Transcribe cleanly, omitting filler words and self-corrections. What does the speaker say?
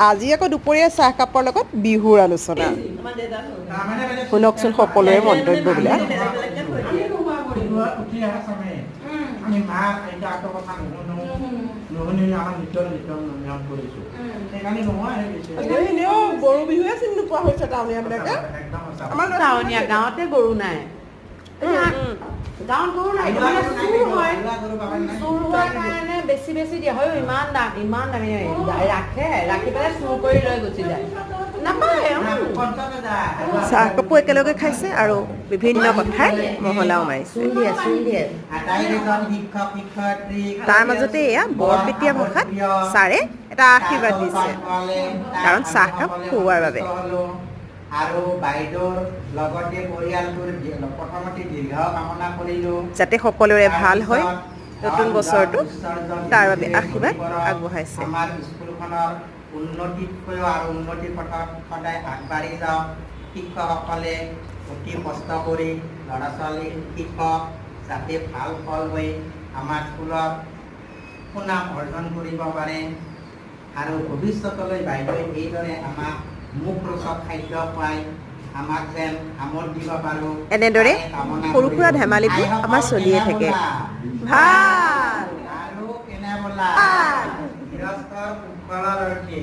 আজি আকৌ দুপৰীয়া চাহকাপৰ লগত বিহুৰ আলোচনা শুনকচোন সকলোৰে মন্তব্যবিলাক আমি মা আইতা আঁতৰ কথা নুশুনি আমাৰ নিজৰ নিয়ম কৰিছোঁ সেইকাৰণে নোহোৱা হৈ গৈছে এনেও গৰু বিহুৱে চিনি নোপোৱা হৈছে টাউনীয়াবিলাকে আমাৰ টাউনীয়া গাঁৱতে গৰু নাই গাঁৱত গৰু নাই চুৰ হোৱাৰ কাৰণে বেছি দিয়া হয় ইমান দামী ৰাখি পেলাই চুৰ কৰি লৈ গুচি যায় নাপায় চাহকাপো একেলগে খাইছে আৰু বিভিন্ন কথাই মহলাও মাৰিছে তাৰ মাজতে এয়া বৰপেটীয়া ভাষাত ছাৰে এটা আশীৰ্বাদ দিছে কাৰণ চাহকাপ খুওৱাৰ বাবে আৰু বাইদেউৰ লগতে পৰিয়ালটোৰ প্ৰথমতে দীৰ্ঘ কামনা কৰিলোঁ যাতে সকলোৰে ভাল হয় নতুন বছৰটো তাৰ বাবে আশীৰ্বাদ আগবঢ়াইছে আমাৰ স্কুলখনৰ উন্নতিতকৈও আৰু উন্নতিৰ পথত সদায় আগবাঢ়ি যাওক শিক্ষকসকলে অতি কষ্ট কৰি ল'ৰা ছোৱালী শিক্ষক যাতে ভাল ফল হৈ আমাৰ স্কুলত সুনাম অৰ্জন কৰিব পাৰে আৰু ভৱিষ্যতলৈ বাইদেৱে এইদৰে আমাক মুখ ৰোচক খাদ্য খুৱাই আমাক যেন আমোদ দিব পাৰোঁ এনেদৰে সৰু সুৰা ধেমালিবোৰ আমাৰ চলিয়ে থাকে ভাল আৰু কেনে বোলা গৃহস্থৰ উৎকলৰ অৰ্থে